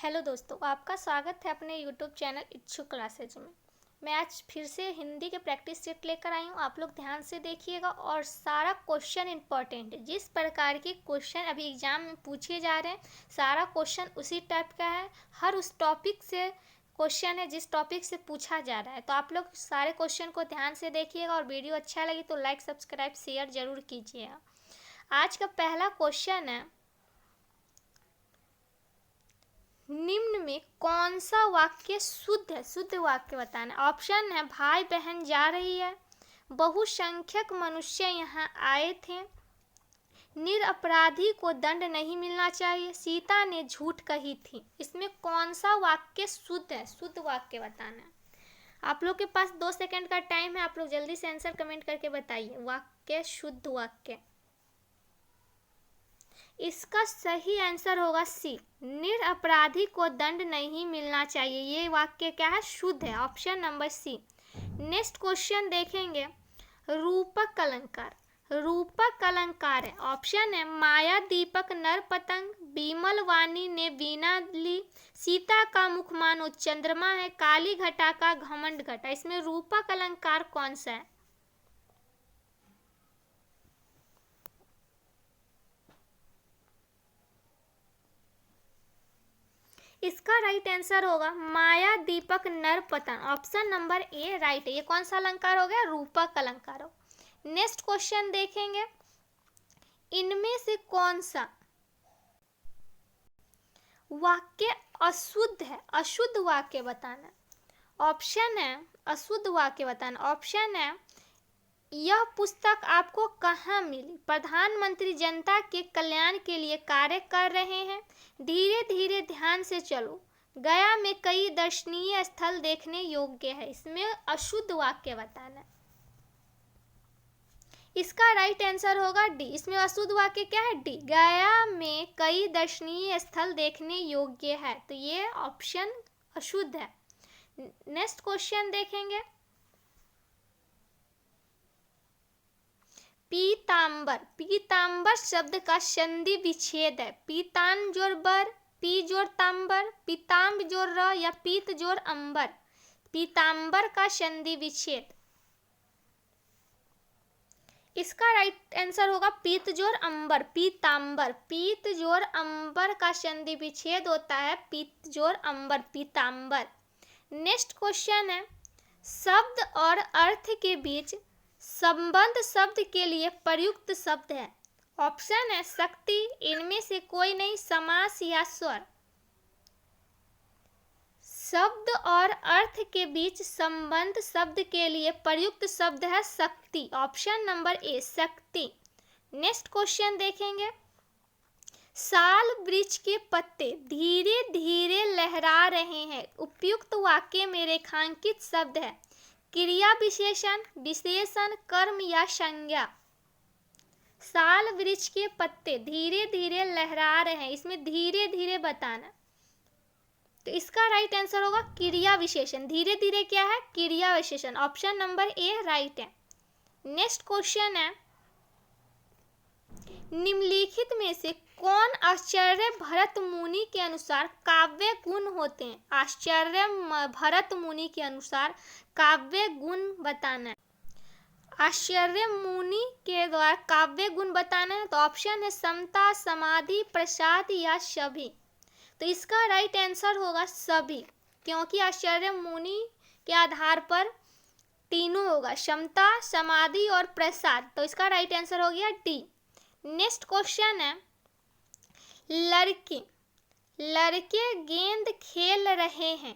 Hello दोस्तों, आपका स्वागत है अपने यूट्यूब चैनल इच्छुक क्लासेज में। मैं आज फिर से हिंदी के प्रैक्टिस सेट लेकर आई हूँ। आप लोग ध्यान से देखिएगा और सारा क्वेश्चन इंपॉर्टेंट है। जिस प्रकार के क्वेश्चन अभी एग्जाम में पूछे जा रहे हैं, सारा क्वेश्चन उसी टाइप का है। हर उस टॉपिक से क्वेश्चन है जिस टॉपिक से पूछा जा रहा है। तो आप लोग सारे क्वेश्चन को ध्यान से देखिएगा और वीडियो अच्छा लगे तो लाइक, सब्सक्राइब, शेयर जरूर कीजिएगा। आज का पहला क्वेश्चन है, निम्न में कौन सा वाक्य शुद्ध है? शुद्ध वाक्य बताना। ऑप्शन है, भाई बहन जा रही है, बहुसंख्यक मनुष्य यहाँ आए थे, निरपराधी को दंड नहीं मिलना चाहिए, सीता ने झूठ कही थी। इसमें कौन सा वाक्य शुद्ध है? शुद्ध वाक्य बताना है। आप लोग के पास 2 सेकंड का टाइम है। आप लोग जल्दी से आंसर कमेंट करके बताइए। वाक्य, शुद्ध वाक्य। इसका सही आंसर होगा सी, निरपराधी को दंड नहीं मिलना चाहिए। ये वाक्य क्या है? शुद्ध है। Option number C. Next question देखेंगे, रूपक अलंकार। रूपक अलंकार है, ऑप्शन है, माया दीपक नर पतंग, बीमल वाणी ने वीणा ली, सीता का मुख मानो चंद्रमा है, काली घटा का घमंड घटा। इसमें रूपक अलंकार कौन सा है? इसका राइट आंसर होगा माया दीपक नर पतन। ऑप्शन नंबर ए राइट है। ये कौन सा अलंकार हो गया? रूपक अलंकार हो। नेक्स्ट क्वेश्चन देखेंगे, इनमें से कौन सा वाक्य अशुद्ध है? अशुद्ध वाक्य बताना। ऑप्शन है, अशुद्ध वाक्य बताना। ऑप्शन है, यह पुस्तक आपको कहाँ मिली? प्रधानमंत्री जनता के कल्याण के लिए कार्य कर रहे हैं, धीरे धीरे ध्यान से चलो, गया में कई दर्शनीय स्थल देखने योग्य है। इसमें अशुद्ध वाक्य बताना। इसका राइट आंसर होगा डी। इसमें अशुद्ध वाक्य क्या है? डी, गया में कई दर्शनीय स्थल देखने योग्य है। तो ये ऑप्शन अशुद्ध है। नेक्स्ट क्वेश्चन देखेंगे, पीतांबर। पीतांबर शब्द का संधि विच्छेद है। पीतान जोड़ बर, पी जोड़ तांबर, पीताम्ब जोड़ र या पीत जोड़ अंबर। पीतांबर का संधि विच्छेद। इसका राइट आंसर होगा पीत जोड़ अंबर, पीतांबर। पीत जोड़ अंबर का संधि विच्छेद होता है पीत जोड़ अंबर, पीतांबर। नेक्स्ट क्वेश्चन है, शब्द और अर्थ के बीच संबंध शब्द के लिए प्रयुक्त शब्द है। ऑप्शन है, शक्ति, इनमें से कोई नहीं, समास या स्वर। शब्द और अर्थ के बीच संबंध शब्द के लिए प्रयुक्त शब्द है शक्ति। ऑप्शन नंबर ए, शक्ति। नेक्स्ट क्वेश्चन देखेंगे, साल वृक्ष के पत्ते धीरे धीरे लहरा रहे हैं। उपयुक्त वाक्य में रेखांकित शब्द है क्रिया विशेषण, विशेषण, कर्म या संज्ञा। साल वृक्ष के पत्ते धीरे धीरे लहरा रहे हैं। इसमें धीरे धीरे बताना। तो इसका राइट आंसर होगा क्रिया विशेषण। धीरे धीरे क्या है? क्रिया विशेषण। ऑप्शन नंबर ए राइट है। नेक्स्ट क्वेश्चन है, निम्नलिखित में से कौन आश्चर्य भरत मुनि के अनुसार काव्य गुण होते हैं? आश्चर्य भरत मुनि के अनुसार काव्य गुण बताना है। आश्चर्य मुनि के द्वारा काव्य गुण बताना है। तो ऑप्शन है, समता, समाधि, प्रसाद या सभी। तो इसका राइट आंसर होगा सभी, क्योंकि आश्चर्य मुनि के आधार पर तीनों होगा, समता, समाधि और प्रसाद। तो इसका राइट आंसर हो गया डी। नेक्स्ट क्वेश्चन है, लड़के लड़के गेंद खेल रहे हैं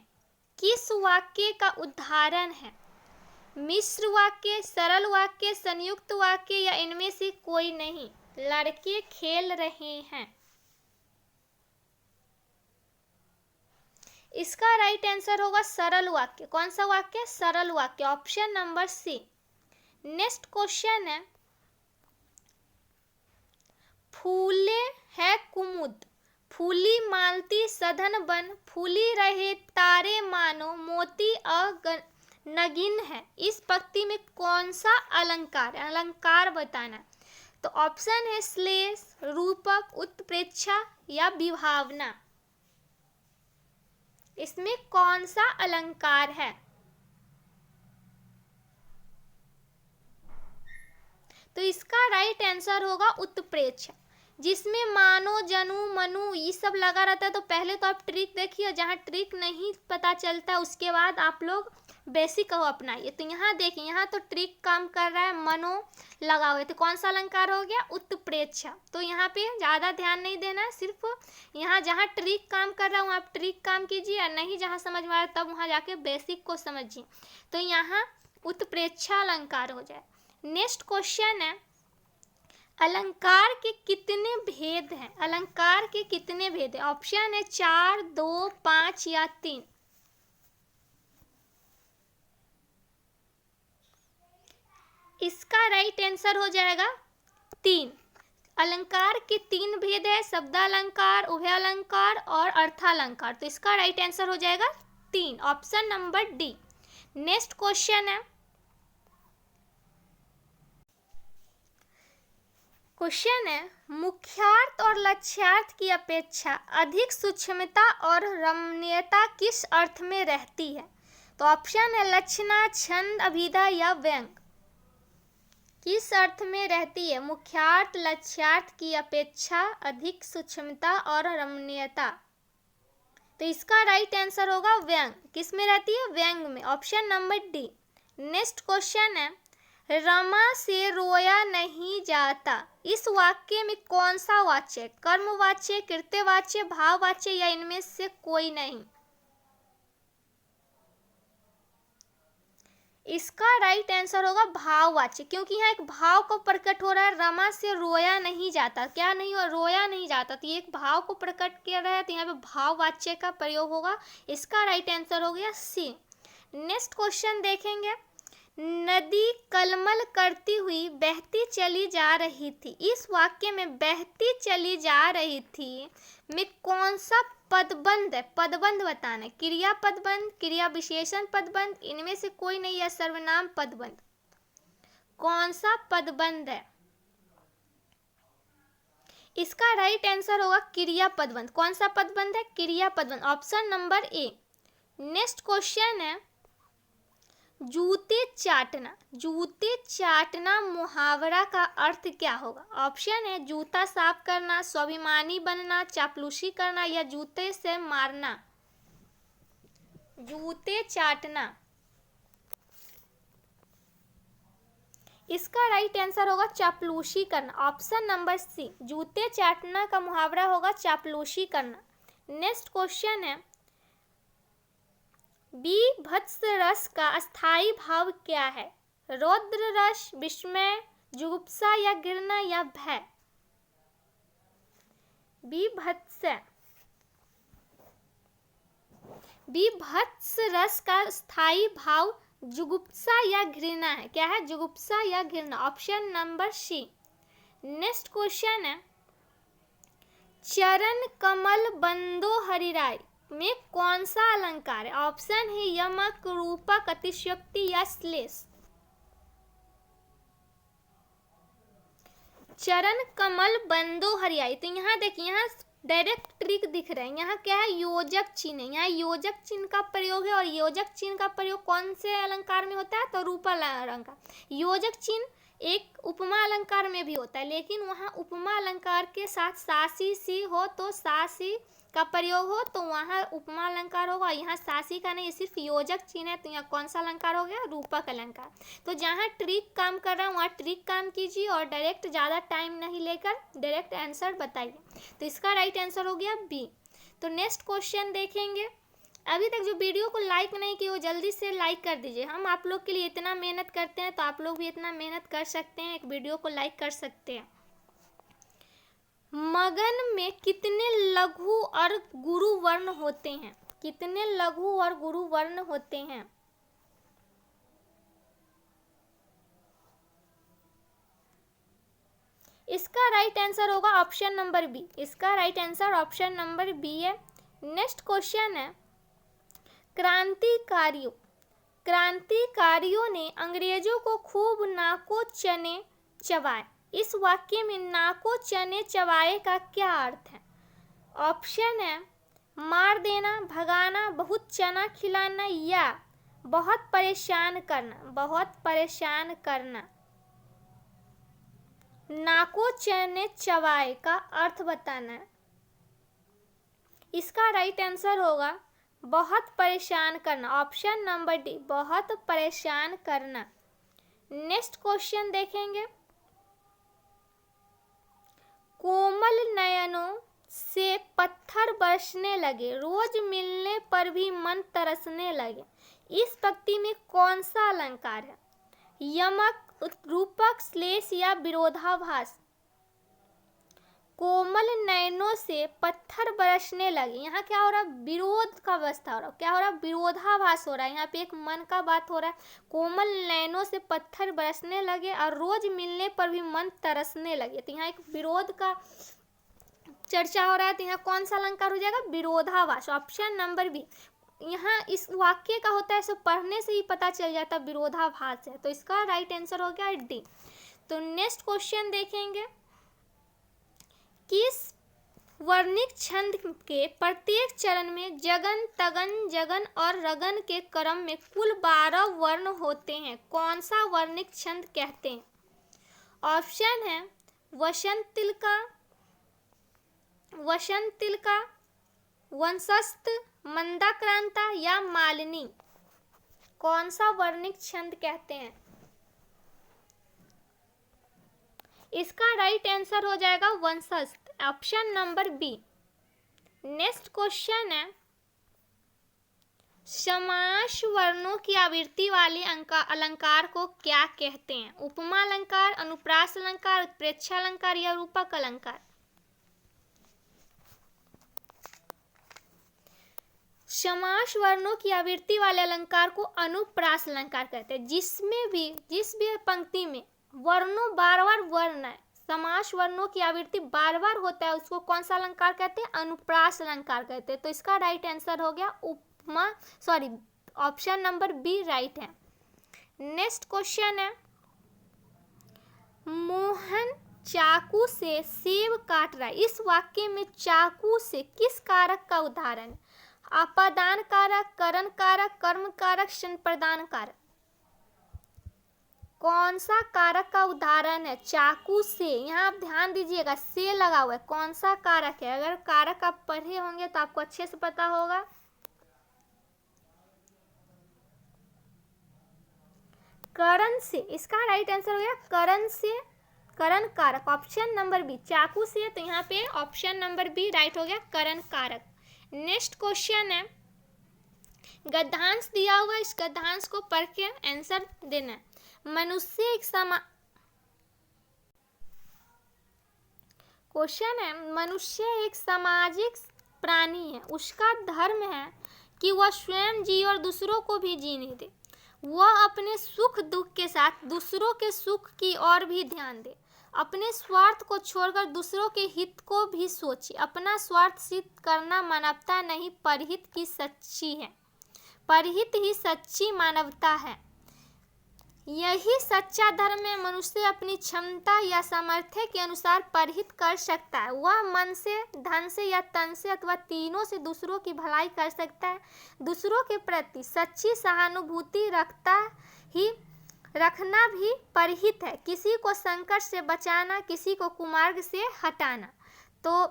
किस वाक्य का उदाहरण है? मिश्र वाक्य, सरल वाक्य, संयुक्त वाक्य या इनमें से कोई नहीं? लड़के खेल रहे हैं। इसका राइट आंसर होगा सरल वाक्य। कौन सा वाक्य? सरल वाक्य। Option number C. Next question है, फूले है कुमुद, फूली मालती सधन बन, फूली रहे तारे मानो मोती नगिन है। इस पंक्ति में कौन सा अलंकार है? अलंकार बताना। तो ऑप्शन है, श्लेष, रूपक, उत्प्रेक्षा या विभावना। इसमें कौन सा अलंकार है? तो इसका राइट आंसर होगा उत्प्रेक्षा, जिसमें मानो, जनु, मनु ये सब लगा रहता है। तो पहले तो आप ट्रिक देखिए, जहाँ ट्रिक नहीं पता चलता उसके बाद आप लोग बेसिक को अपनाइए। तो यहाँ देखिए, यहाँ तो ट्रिक काम कर रहा है, मनो लगा हुआ है, तो कौन सा अलंकार हो गया? उत्प्रेक्षा। तो यहाँ पे ज़्यादा ध्यान नहीं देना है, सिर्फ यहाँ जहाँ ट्रिक काम कर रहा हूँ आप ट्रिक काम कीजिए, और नहीं जहाँ समझ में आ रहा तब वहाँ जाके बेसिक को समझिए। तो यहाँ उत्प्रेक्षा अलंकार हो जाए। नेक्स्ट क्वेश्चन है, अलंकार के कितने भेद हैं? अलंकार के कितने भेद हैं? ऑप्शन है 4, 2, 5 या 3। इसका राइट आंसर हो जाएगा 3। अलंकार के 3 भेद है, शब्दालंकार, उभयालंकार और अर्थालंकार। तो इसका राइट आंसर हो जाएगा 3, option number D. Next question है, मुख्यार्थ और लक्ष्यार्थ की अपेक्षा अधिक सूक्ष्मता और रमणीयता किस अर्थ में रहती है? तो ऑप्शन है लक्षणा, छंद, अभिधा या व्यंग। किस अर्थ में रहती है? मुख्यार्थ, लक्ष्यार्थ की अपेक्षा अधिक सूक्ष्मता और रमणीयता। तो इसका राइट आंसर होगा व्यंग। किस में रहती है? व्यंग में, option number D. Next question है, रमा से रोया नहीं जाता, इस वाक्य में कौन सा वाच्य? कर्मवाच्य, कृत्यवाच्य, भाववाच्य या इनमें से कोई नहीं? इसका राइट आंसर होगा भाववाच्य, क्योंकि यहाँ एक भाव को प्रकट हो रहा है। रमा से रोया नहीं जाता, क्या नहीं हो? रोया नहीं जाता, तो ये एक भाव को प्रकट किया रहा है, तो यहाँ पे भाववाच्य का प्रयोग होगा। इसका राइट आंसर हो गया सी। नेक्स्ट क्वेश्चन देखेंगे, नदी कलमल करती हुई बहती चली जा रही थी, इस वाक्य में बहती चली जा रही थी में कौन सा पदबंध है? पदबंध बताना है। क्रिया पदबंध, क्रिया विशेषण पदबंध, इनमें से कोई नहीं है। सर्वनाम पदबंध, कौन सा पदबंध है? इसका राइट आंसर होगा क्रिया पदबंध। कौन सा पदबंध है? क्रिया पदबंध, option number A. Next question है, जूते चाटना, जूते चाटना मुहावरा का अर्थ क्या होगा? ऑप्शन है जूता साफ करना, स्वाभिमानी बनना, चापलूसी करना या जूते से मारना। जूते चाटना, इसका राइट आंसर होगा चापलूसी करना, ऑप्शन नंबर सी। जूते चाटना का मुहावरा होगा चापलूसी करना। नेक्स्ट क्वेश्चन है, बीभत्स रस का अस्थाई भाव क्या है? रौद्र रस, विस्मय, जुगुप्सा या घृणा या भय? बीभत्स रस का स्थायी भाव जुगुप्सा या घृणा है। क्या है? जुगुप्सा या घृणा, option number C. Next question है, चरण कमल बंदो हरिराय में कौन सा अलंकार है? ऑप्शन है यमक, रूपक, अतिशयोक्ति या श्लेष। चरण कमल बंदो हरियाई, तो यहाँ देखिए, यहाँ डायरेक्ट ट्रिक दिख रहा है। यहाँ क्या है? योजक चिन्ह है। यहाँ योजक चिन्ह का प्रयोग है, और योजक चिन्ह का प्रयोग कौन से अलंकार में होता है? तो रूपा अलंकार। योजक चिन्ह एक उपमा अलंकार में भी होता है, लेकिन वहाँ उपमा अलंकार के साथ सासी सी हो तो सासी का प्रयोग हो तो वहाँ उपमा अलंकार होगा। यहाँ सासी का नहीं, सिर्फ योजक चिन्ह है, तो यहाँ कौन सा अलंकार हो गया? रूपक अलंकार। तो जहाँ ट्रिक काम कर रहा हूँ वहाँ ट्रिक काम कीजिए, और डायरेक्ट ज़्यादा टाइम नहीं लेकर डायरेक्ट आंसर बताइए। तो इसका राइट आंसर हो गया बी। तो नेक्स्ट क्वेश्चन देखेंगे। अभी तक जो वीडियो को लाइक नहीं किए वो जल्दी से लाइक कर दीजिए। हम आप लोग के लिए इतना मेहनत करते हैं, तो आप लोग भी इतना मेहनत कर सकते हैं, एक वीडियो को लाइक कर सकते हैं। मगन में कितने लघु और गुरु वर्ण होते हैं? कितने लघु और गुरु वर्ण होते हैं? इसका राइट आंसर होगा ऑप्शन नंबर बी। इसका right answer option number B है। नेक्स्ट क्वेश्चन है, क्रांतिकारियों ने अंग्रेजों को खूब नाको चने चबाए, इस वाक्य में नाको चने चबाए का क्या अर्थ है? ऑप्शन है मार देना, भगाना, बहुत चना खिलाना या बहुत परेशान करना, बहुत परेशान करना। नाको चने चबाए का अर्थ बताना है। इसका राइट आंसर होगा बहुत परेशान करना, ऑप्शन नंबर डी, बहुत परेशान करना। नेक्स्ट क्वेश्चन देखेंगे। कोमल नयनों से पत्थर बरसने लगे, रोज मिलने पर भी मन तरसने लगे। इस पंक्ति में कौन सा अलंकार है? यमक, रूपक, श्लेष या विरोधाभास? कोमल नयनों से पत्थर बरसने लगे, यहाँ क्या हो रहा है? विरोध का अवस्था हो रहा है। क्या हो रहा है? विरोधाभास हो रहा है। यहाँ पे एक मन का बात हो रहा है। कोमल नयनों से पत्थर बरसने लगे और रोज मिलने पर भी मन तरसने लगे, तो यहाँ एक विरोध का चर्चा हो रहा है। तो यहाँ कौन सा अलंकार हो जाएगा? विरोधाभास, ऑप्शन नंबर बी। यहाँ इस वाक्य का होता है, सो पढ़ने से ही पता चल जाता विरोधाभास है, तो इसका राइट आंसर हो गया डी। तो नेक्स्ट क्वेश्चन देखेंगे। किस वर्णिक छंद के प्रत्येक चरण में जगन, तगन, जगन और रगन के क्रम में कुल 12 वर्ण होते हैं? कौन सा वर्णिक छंद कहते हैं? ऑप्शन है वसंत तिलका, वंशस्थ, मंदाक्रांता या मालिनी। कौन सा वर्णिक छंद कहते हैं? इसका राइट आंसर हो जाएगा वंशस्थ, option number B. Next question है। समास वर्णों की आवृत्ति वाले अलंकार को क्या कहते हैं? उपमा अलंकार, अनुप्रास अलंकार, उत्प्रेक्षा अलंकार या रूपक अलंकार? समास वर्णों की आवृत्ति वाले अलंकार को अनुप्रास अलंकार कहते हैं। जिस भी पंक्ति में वर्णों बार बार वर्ण है, समास वर्णों की आवृत्ति बार बार होता है, उसको कौन सा अलंकार कहते हैं? अनुप्रास अलंकार कहते हैं। तो इसका राइट आंसर हो गया ऑप्शन नंबर बी राइट है। नेक्स्ट क्वेश्चन है। मोहन चाकू से सेब काट रहा है, इस वाक्य में चाकू से किस कारक का उदाहरण है? अपादान कारक, करण कारक, कर्म कारक, संप्रदान कारक? कौन सा कारक का उदाहरण है? चाकू से, यहाँ आप ध्यान दीजिएगा, से लगा हुआ है, कौन सा कारक है? अगर कारक आप पढ़े होंगे तो आपको अच्छे से पता होगा। करण से, इसका राइट आंसर हो गया करण से, करण कारक, ऑप्शन नंबर बी। चाकू से, तो यहाँ पे ऑप्शन नंबर बी राइट हो गया, करण कारक। नेक्स्ट क्वेश्चन है। गद्यांश दिया हुआ, इस गद्यांश को पढ़ के आंसर देना है। क्वेश्चन है, मनुष्य एक सामाजिक प्राणी है, उसका धर्म है कि वह स्वयं जिए और दूसरों को भी जीने दे। वह अपने सुख दुख के साथ दूसरों के सुख की ओर भी ध्यान दे। अपने स्वार्थ को छोड़कर दूसरों के हित को भी सोचे। अपना स्वार्थ सिद्ध करना मानवता नहीं, परहित की सच्ची है, परहित ही सच्ची मानवता है। यही सच्चा धर्म है। मनुष्य अपनी क्षमता या सामर्थ्य के अनुसार परहित कर सकता है। वह मन से, धन से या तन से अथवा तीनों से दूसरों की भलाई कर सकता है। दूसरों के प्रति सच्ची सहानुभूति रखना भी परहित है। किसी को संकट से बचाना, किसी को कुमार्ग से हटाना। तो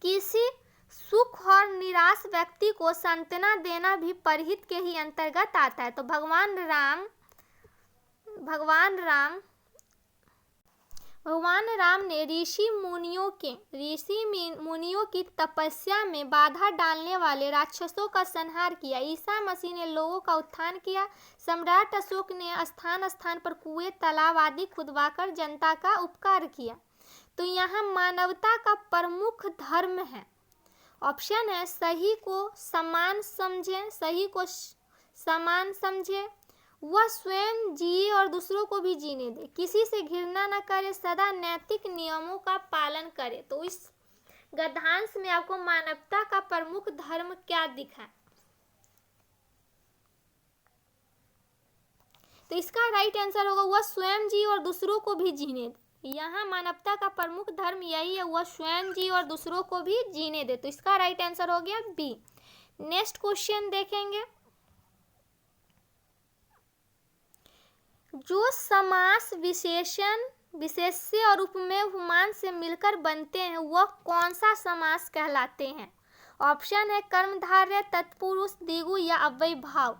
किसी सुख और निराश व्यक्ति को सांत्वना देना भी परहित के ही अंतर्गत आता है। तो भगवान राम ने ऋषि मुनियों की तपस्या में बाधा डालने वाले राक्षसों का संहार किया। ईसा मसीह ने लोगों का उत्थान किया। सम्राट अशोक ने स्थान स्थान पर कुएं, तालाब आदि खुदवाकर जनता का उपकार किया। तो यहाँ मानवता का प्रमुख धर्म है। ऑप्शन है सही को समान समझे, वह स्वयं जिए और दूसरों को भी जीने दे, किसी से घृणा न करे, सदा नैतिक नियमों का पालन करे। तो इस गद्यांश में आपको मानवता का प्रमुख धर्म क्या दिखा? तो इसका राइट आंसर होगा वह स्वयं जिए और दूसरों को भी जीने दे। यहाँ मानवता का प्रमुख धर्म यही है, वह स्वयं जी और दूसरों को भी जीने दे। तो इसका राइट आंसर हो गया बी। नेक्स्ट क्वेश्चन देखेंगे, जो समास विशेषण विशेष्य और उपमेय उपमान से मिलकर बनते हैं वह कौन सा समास कहलाते हैं? ऑप्शन है कर्मधारय, तत्पुरुष, द्विगु या अव्ययीभाव।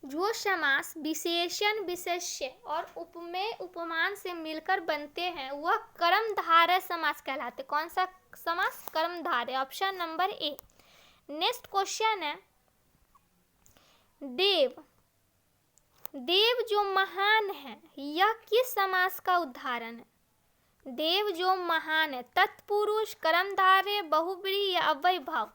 जो समास विशेषण विशेष्य और उपमेय उपमान से मिलकर बनते हैं वह कर्मधारय समास कहलाते। कौन सा समास? कर्मधारय, option number A. Next question है, देव देव जो महान है यह किस समास का उदाहरण है? देव जो महान है, तत्पुरुष, कर्मधारय, बहुब्रीहि या अव्ययीभाव।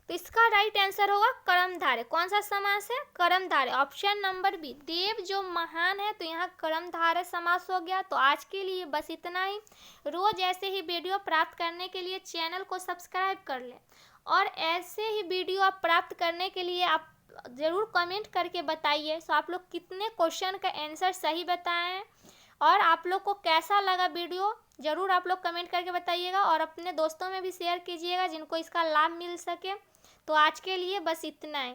तो इसका राइट आंसर होगा कर्मधारय। कौन सा समास है? कर्मधारय, ऑप्शन नंबर बी। देव जो महान है, तो यहाँ कर्मधारय समास हो गया। तो आज के लिए बस इतना ही। रोज ऐसे ही वीडियो प्राप्त करने के लिए चैनल को सब्सक्राइब कर लें, और ऐसे ही वीडियो आप प्राप्त करने के लिए आप ज़रूर कमेंट करके बताइए सो आप लोग कितने क्वेश्चन का आंसर सही बताए हैं, और आप लोग को कैसा लगा वीडियो ज़रूर आप लोग कमेंट करके बताइएगा, और अपने दोस्तों में भी शेयर कीजिएगा जिनको इसका लाभ मिल सके। तो आज के लिए बस इतना ही।